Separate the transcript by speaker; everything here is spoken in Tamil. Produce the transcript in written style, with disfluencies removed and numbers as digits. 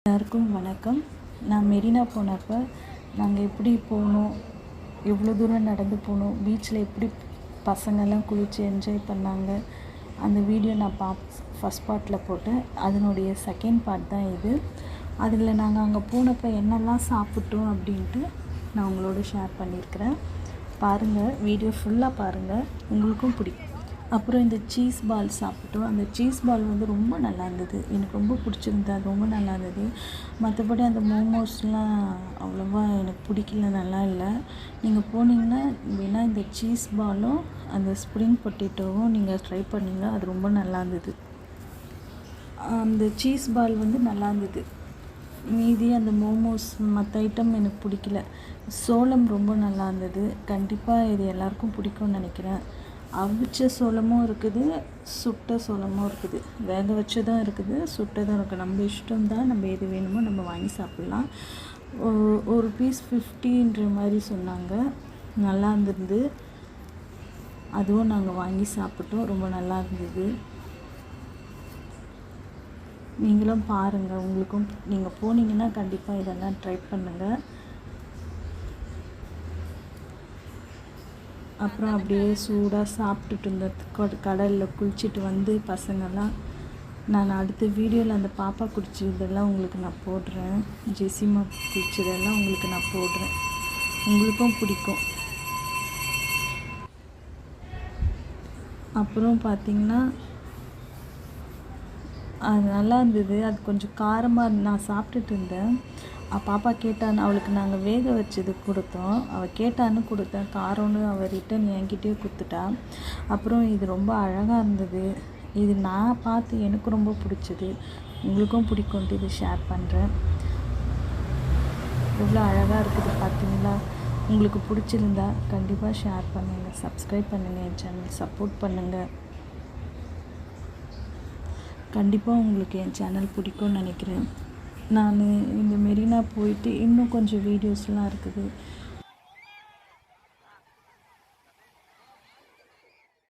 Speaker 1: எல்லாருக்கும் வணக்கம். நான் மெரினா போனப்போ நாங்கள் எப்படி போனோம், எவ்வளோ தூரம் நடந்து போனோம், பீச்சில் எப்படி பசங்கள்லாம் குளித்து என்ஜாய் பண்ணாங்க, அந்த வீடியோ நான் ஃபஸ்ட் பார்ட்டில் போட்டேன். அதனுடைய செகண்ட் பார்ட் தான் இது. அதில் நாங்கள் அங்கே போனப்போ என்னெல்லாம் சாப்பிட்டோம் அப்படின்ட்டு நான் உங்களோட ஷேர் பண்ணியிருக்கிறேன். பாருங்கள், வீடியோ ஃபுல்லாக பாருங்கள், உங்களுக்கும் பிடிக்கும். அப்புறம் இந்த சீஸ் பால் சாப்பிட்டோம். அந்த சீஸ் பால் வந்து ரொம்ப நல்லா இருந்தது, எனக்கு ரொம்ப பிடிச்சிருந்தது, அது ரொம்ப நல்லா இருந்தது. மற்றபடி அந்த மோமோஸ்லாம் அவ்வளோவா எனக்கு பிடிக்கல, நல்லா இல்லை. நீங்கள் போனீங்கன்னா வேணால் இந்த சீஸ் பாலும் அந்த ஸ்ப்ரிங் பொட்டேட்டோவும் நீங்கள் ட்ரை பண்ணிங்க, அது ரொம்ப நல்லா இருந்தது. அந்த சீஸ் பால் வந்து நல்லா இருந்தது. மீதி அந்த மோமோஸ் மற்ற ஐட்டம் எனக்கு பிடிக்கல. சோளம் ரொம்ப நல்லா இருந்தது. கண்டிப்பாக இது எல்லாருக்கும் பிடிக்கும்னு நினைக்கிறேன். அவிச்ச சோளமும் இருக்குது, சுட்ட சோளமும் இருக்குது, வேக வச்சதும் இருக்குது, சுட்டதும் இருக்குது. நம்ம இஷ்டம் தான், நம்ம எது வேணுமோ நம்ம வாங்கி சாப்பிட்லாம். ஒரு பீஸ் 50ன்ற மாதிரி சொன்னாங்க, நல்லா இருந்தது. அதுவும் நாங்கள் வாங்கி சாப்பிட்டோம், ரொம்ப நல்லா இருந்தது. நீங்களும் பாருங்கள், உங்களுக்கும் நீங்கள் போனீங்கன்னா கண்டிப்பாக இதெல்லாம் ட்ரை பண்ணுங்கள். அப்புறம் அப்படியே சூடாக சாப்பிட்டுட்டு இருந்த கடலில் குளிச்சுட்டு வந்து பசங்கள்லாம், நான் அடுத்த வீடியோவில் அந்த பாப்பா குடிச்சதெல்லாம் உங்களுக்கு நான் போடுறேன், ஜெசிமா குடிச்சதெல்லாம் உங்களுக்கு நான் போடுறேன், உங்களுக்கும் பிடிக்கும். அப்புறம் பார்த்திங்கன்னா அது நல்லா இருந்தது. அது கொஞ்சம் காரமாக நான் சாப்பிட்டுட்டு இருந்தேன். பாப்பா கேட்டான்னு அவளுக்கு நாங்கள் வேக வச்சது கொடுத்தோம். அவள் கேட்டான்னு கொடுத்தேன், காரம்னு அவள் ரிட்டன் என்கிட்டயே கொடுத்துட்டா. அப்புறம் இது ரொம்ப அழகாக இருந்தது. இது நான் பார்த்து எனக்கு ரொம்ப பிடிச்சது, உங்களுக்கும் பிடிக்கும்ட்டு இது ஷேர் பண்ணுறேன். எவ்வளோ அழகாக இருக்குது பார்த்தீங்களா? உங்களுக்கு பிடிச்சிருந்தா கண்டிப்பாக ஷேர் பண்ணுங்கள், சப்ஸ்கிரைப் பண்ணுங்கள், என் சேனல் சப்போர்ட் பண்ணுங்கள். கண்டிப்பாக உங்களுக்கு என் சேனல் பிடிக்கும்னு நினைக்கிறேன். நான் இந்த மெரினா போயிட்டு இன்னும் கொஞ்சம் வீடியோஸ்லாம் இருக்குது,